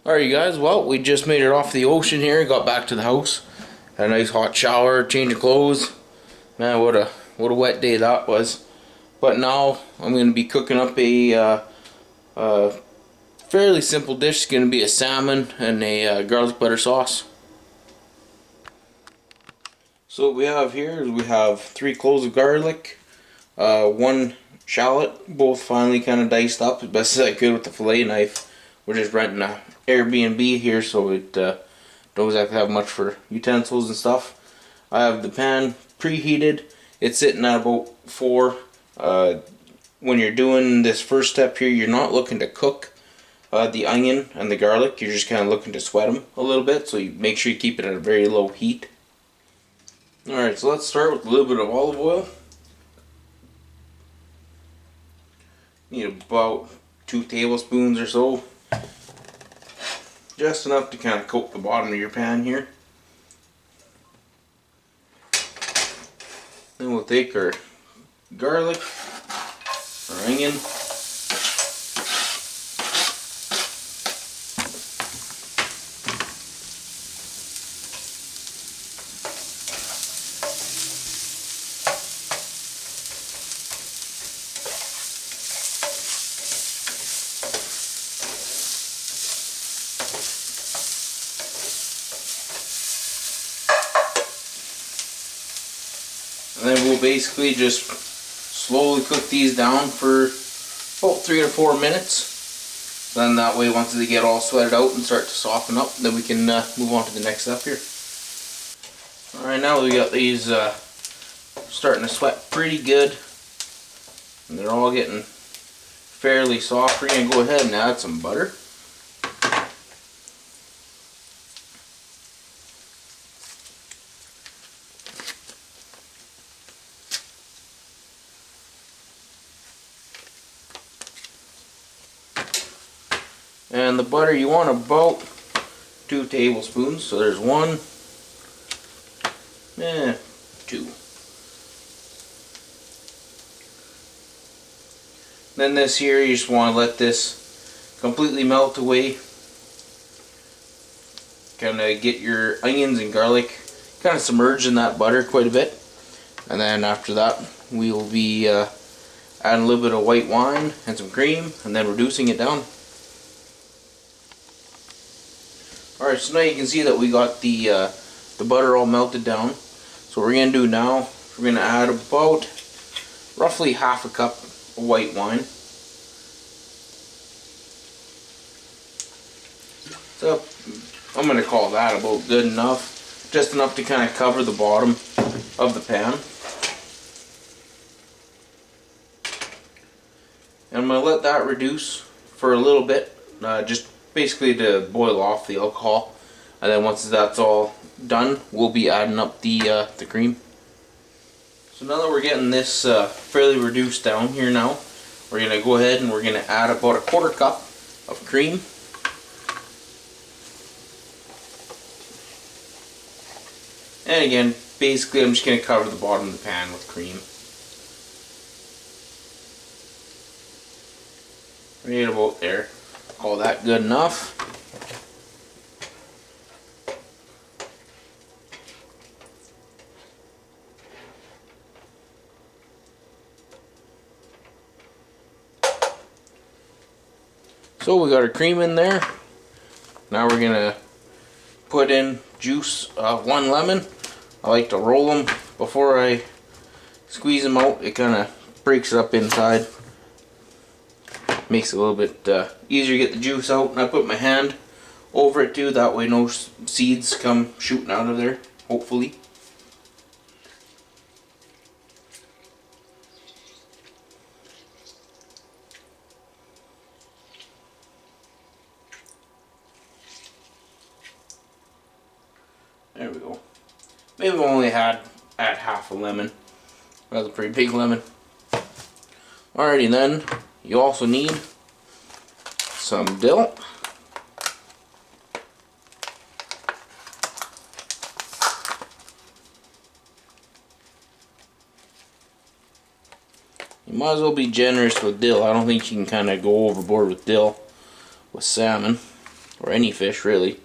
Alright, you guys, well, we just made it off the ocean here, got back to the house, had a nice hot shower, change of clothes. Man, what a wet day that was. But now I'm going to be cooking up a fairly simple dish. It's going to be a salmon and a garlic butter sauce. So what we have here is we have 3 cloves of garlic, 1 shallot, both finely kind of diced up as best as I could with the fillet knife. We're just renting a Airbnb here, so it don't exactly have much for utensils and stuff. I have the pan preheated. It's sitting at about 4. When you're doing this first step here, you're not looking to cook the onion and the garlic. You're just kind of looking to sweat them a little bit, so you make sure you keep it at a very low heat. Alright, so let's start with a little bit of olive oil. Need about 2 tablespoons or so. Just enough to kind of coat the bottom of your pan here. Then we'll take our garlic, our onion, and then we'll basically just slowly cook these down for about 3 to 4 minutes. Then that way, once they get all sweated out and start to soften up, then we can move on to the next step here. Alright, now we got these starting to sweat pretty good. And they're all getting fairly soft. We're going to go ahead and add some butter. And the butter, you want about 2 tablespoons. So there's 1, 2. Then this here, you just want to let this completely melt away. Kind of get your onions and garlic kind of submerged in that butter quite a bit. And then after that, we will be adding a little bit of white wine and some cream, and then reducing it down. Alright, so now you can see that we got the butter all melted down. So what we're going to do now, we're going to add about roughly half a cup of white wine. So I'm going to call that about good enough. Just enough to kind of cover the bottom of the pan. And I'm going to let that reduce for a little bit, just basically to boil off the alcohol. And then once that's all done, we'll be adding up the cream. So now that we're getting this fairly reduced down here now, we're going to go ahead and we're going to add about a 1/4 cup of cream. And again, basically I'm just going to cover the bottom of the pan with cream. Right about there. Call that good enough. So we got our cream in there. Now we're gonna put in juice of 1 lemon. I like to roll them before I squeeze them out. It kind of breaks it up inside. Makes it a little bit easier to get the juice out. And I put my hand over it too. That way no seeds come shooting out of there, hopefully. There we go. Maybe we only add half a lemon. That's a pretty big lemon. Alrighty then, you also need some dill. You might as well be generous with dill. I don't think you can kind of go overboard with dill with salmon or any fish really.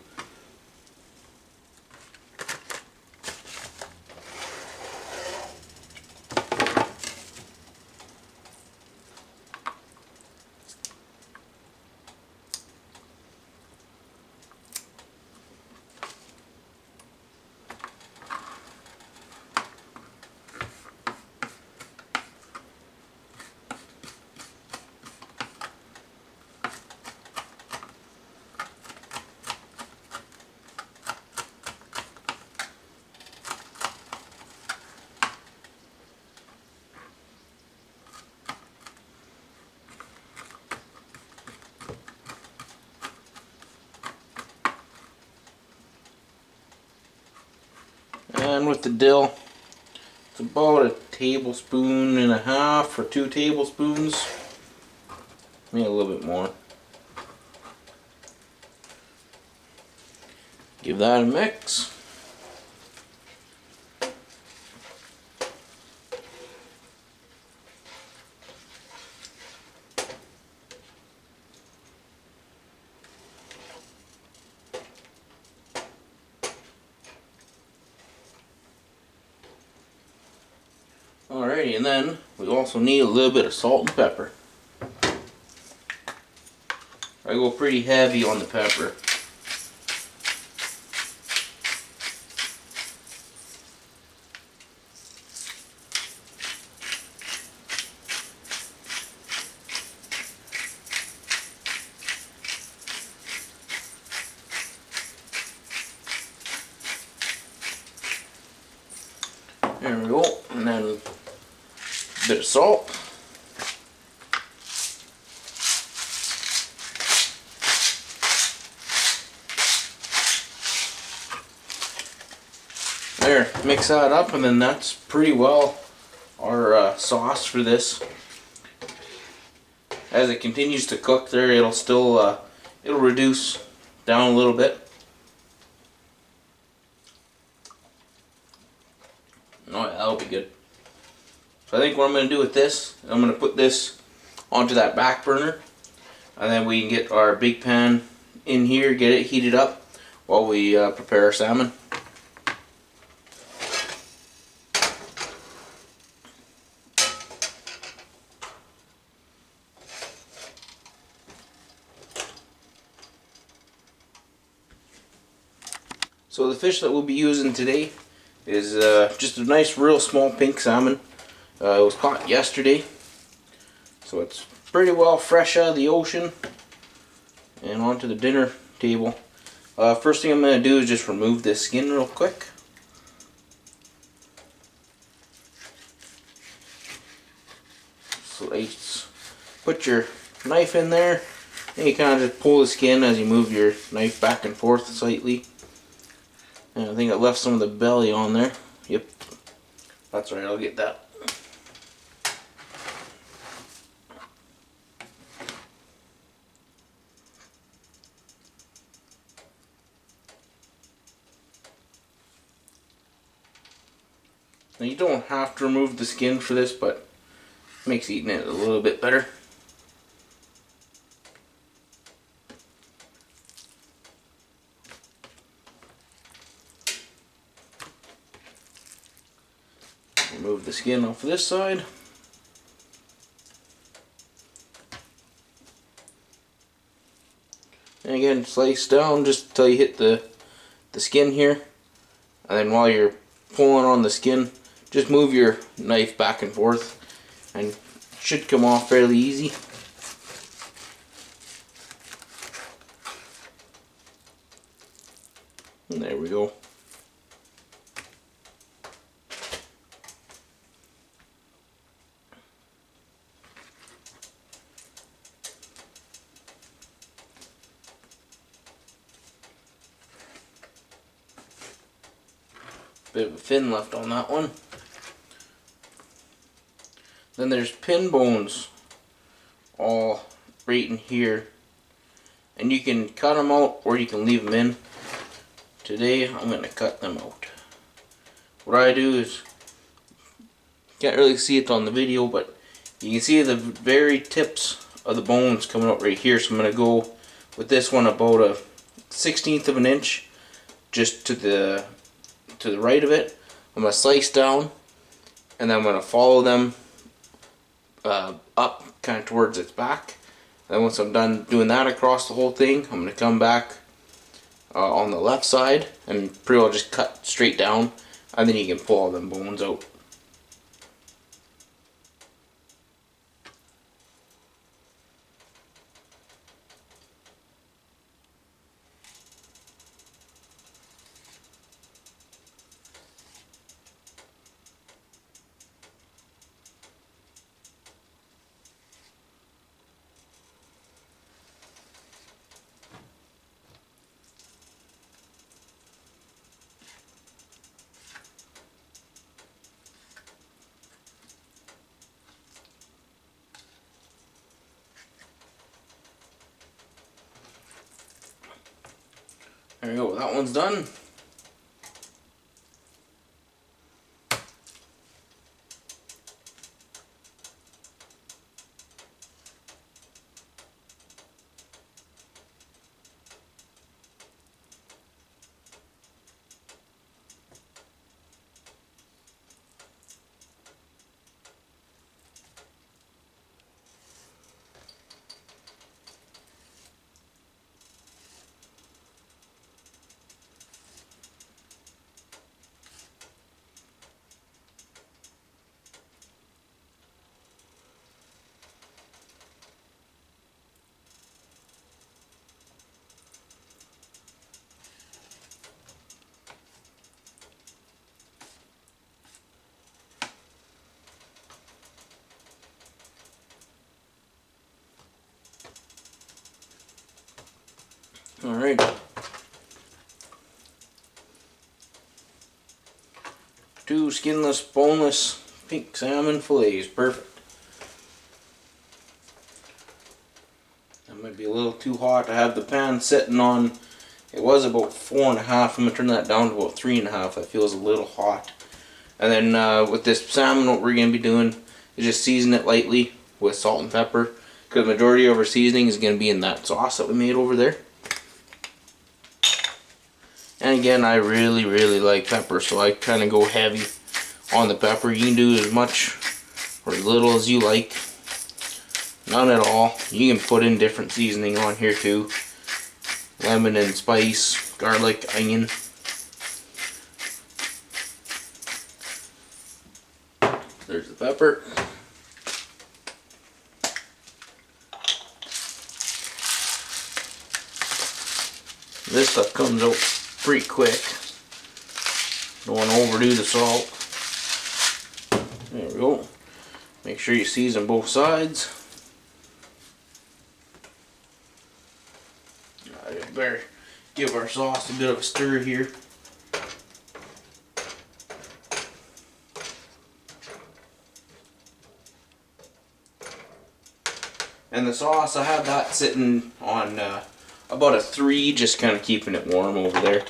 And with the dill, it's about a tablespoon and a half or 2 tablespoons, maybe a little bit more. Give that a mix. Alrighty, and then we also need a little bit of salt and pepper. I go pretty heavy on the pepper. There we go, and then a bit of salt. There, mix that up, and then that's pretty well our sauce for this. As it continues to cook there, it'll still it'll reduce down a little bit. Oh yeah, that'll be good. So I think what I'm going to do with this, I'm going to put this onto that back burner, and then we can get our big pan in here, get it heated up while we prepare our salmon. So the fish that we'll be using today is just a nice real small pink salmon. It was caught yesterday, so it's pretty well fresh out of the ocean and onto the dinner table. First thing I'm going to do is just remove this skin real quick. Slice. Put your knife in there, and you kind of just pull the skin as you move your knife back and forth slightly. And I think I left some of the belly on there. Yep, that's right, I'll get that. Now you don't have to remove the skin for this, but it makes eating it a little bit better. Remove the skin off this side. And again, slice down just until you hit the skin here. And then while you're pulling on the skin, just move your knife back and forth, and it should come off fairly easy. And there we go. Bit of a fin left on that one. Then there's pin bones all right in here, and you can cut them out or you can leave them in. Today I'm going to cut them out. What I do is, can't really see it on the video, but you can see the very tips of the bones coming out right here. So I'm going to go with this one about 1/16 of an inch just to the right of it. I'm going to slice down, and then I'm going to follow them up kind of towards its back. Then once I'm done doing that across the whole thing, I'm going to come back on the left side and pretty well just cut straight down, and then you can pull all them bones out. There you go, that one's done. Alright. 2 skinless, boneless pink salmon fillets. Perfect. That might be a little too hot to have the pan sitting on. It was about 4.5. I'm going to turn that down to about 3.5. That feels a little hot. And then with this salmon, what we're going to be doing is just season it lightly with salt and pepper, because the majority of our seasoning is going to be in that sauce that we made over there. And again, I really like pepper, so I kind of go heavy on the pepper. You can do as much or as little as you like. None at all. You can put in different seasoning on here too. Lemon and spice, garlic, onion. There's the pepper. This stuff comes out pretty quick. Don't want to overdo the salt. There we go. Make sure you season both sides. I better give our sauce a bit of a stir here. And the sauce, I have that sitting on about a 3, just kind of keeping it warm over there.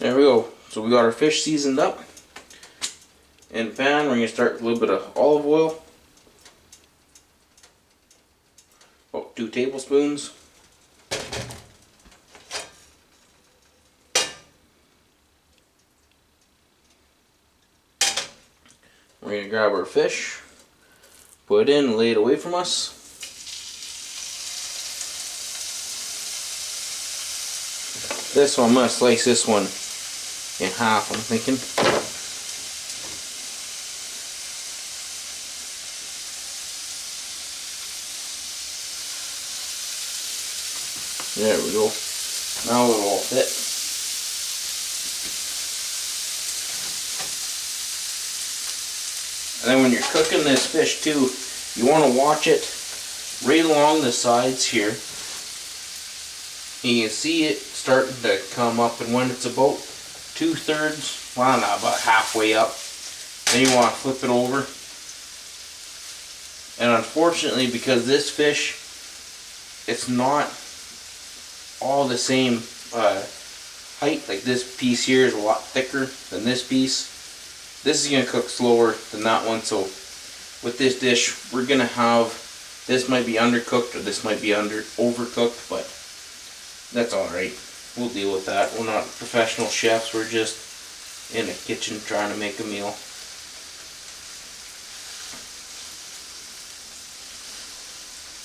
There we go. So we got our fish seasoned up. In the pan, we're going to start with a little bit of olive oil. About 2 tablespoons. We're going to grab our fish, put it in, and lay it away from us. This one, I'm going to slice this one in half, I'm thinking. There we go. Now it'll all fit. And then when you're cooking this fish too, you want to watch it right along the sides here. And you can see it starting to come up, and when it's about 2/3 well, not about halfway up. Then you want to flip it over. And unfortunately, because this fish, it's not all the same height. Like this piece here is a lot thicker than this piece. This is going to cook slower than that one. So with this dish, we're going to have, this might be undercooked or this might be overcooked, but that's alright. We'll deal with that. We're not professional chefs. We're just in a kitchen trying to make a meal.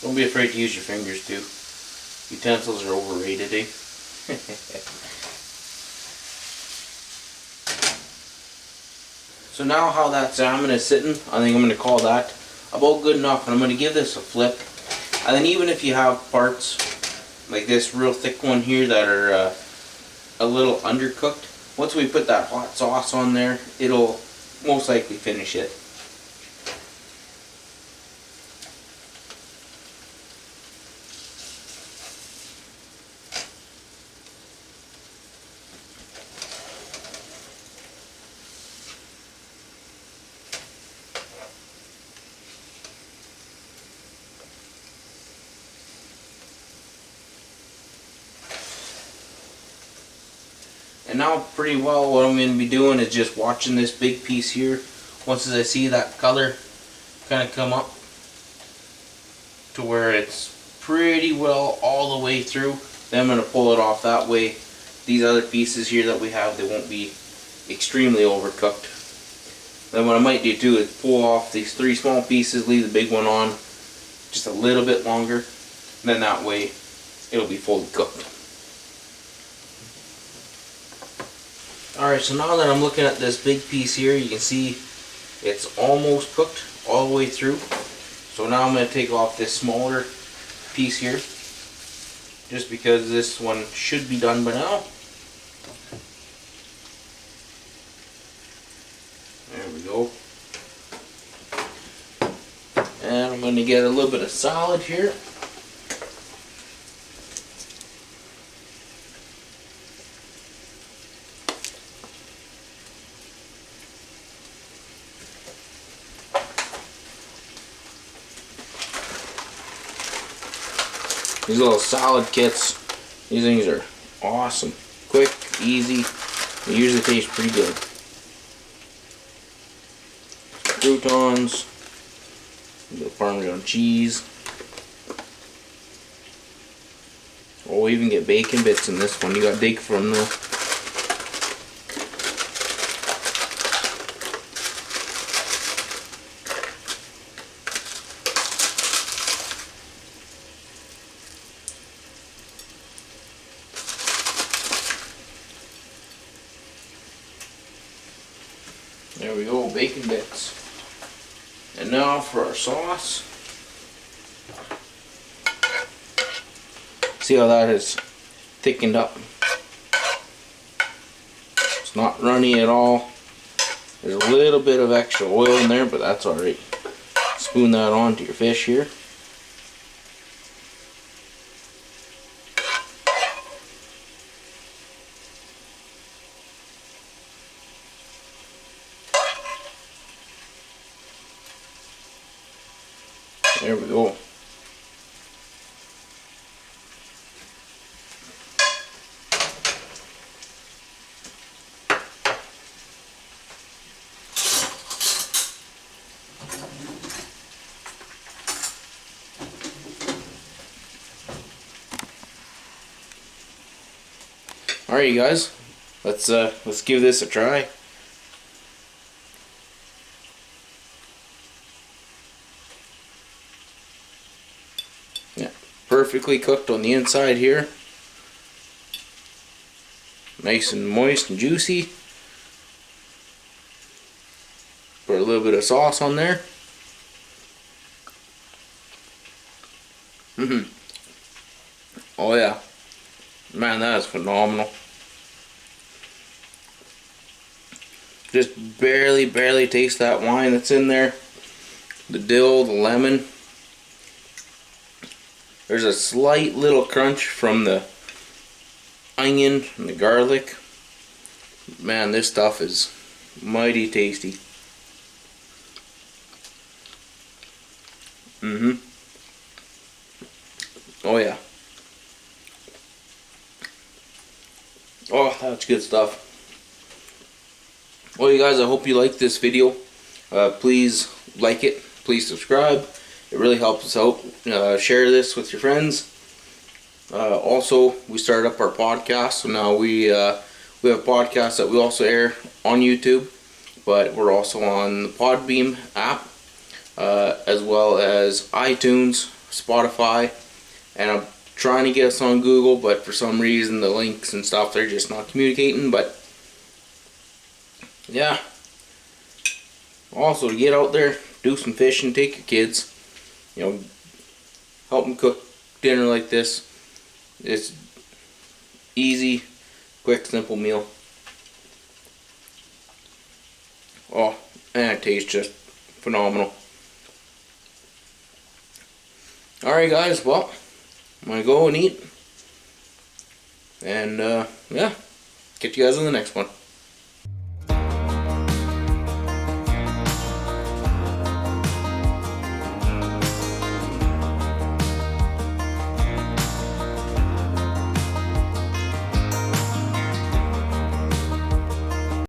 Don't be afraid to use your fingers too. Utensils are overrated, eh? So now how that salmon is sitting, I think I'm going to call that about good enough. And I'm going to give this a flip. And then even if you have parts like this real thick one here that are a little undercooked, once we put that hot sauce on there, it'll most likely finish it. And now pretty well what I'm going to be doing is just watching this big piece here. Once I see that color kind of come up to where it's pretty well all the way through, then I'm going to pull it off. That way these other pieces here that we have, they won't be extremely overcooked. Then what I might do too is pull off these 3 small pieces, leave the big one on just a little bit longer. Then that way it'll be fully cooked. Alright, so now that I'm looking at this big piece here, you can see it's almost cooked all the way through. So now I'm going to take off this smaller piece here, just because this one should be done by now. There we go. And I'm going to get a little bit of salad here. These little salad kits, these things are awesome. Quick, easy, they usually taste pretty good. Croutons, a little Parmesan cheese. Oh, we even get bacon bits in this one. You got to dig for them though. There we go, bacon bits. And now for our sauce. See how that is thickened up? It's not runny at all. There's a little bit of extra oil in there, but that's alright. Spoon that onto your fish here. There we go. Alright, you guys, let's give this a try. Yeah, perfectly cooked on the inside here. Nice and moist and juicy. Put a little bit of sauce on there. Oh yeah. Man, that is phenomenal. Just barely taste that wine that's in there. The dill, the lemon. There's a slight little crunch from the onion and the garlic. Man, this stuff is mighty tasty. Oh yeah. Oh, that's good stuff. Well, you guys, I hope you liked this video. Please like it. Please subscribe. It really helps us out. Share this with your friends. Also, we started up our podcast, so now we have a podcast that we also air on YouTube, but we're also on the Podbean app, as well as iTunes, Spotify, and I'm trying to get us on Google, but for some reason the links and stuff, they're just not communicating. But yeah, also to get out there, do some fishing, take your kids, help them cook dinner like this. It's easy, quick, simple meal. Oh, and it tastes just phenomenal. Alright guys, well, I'm going to go and eat. And yeah, catch you guys on the next one.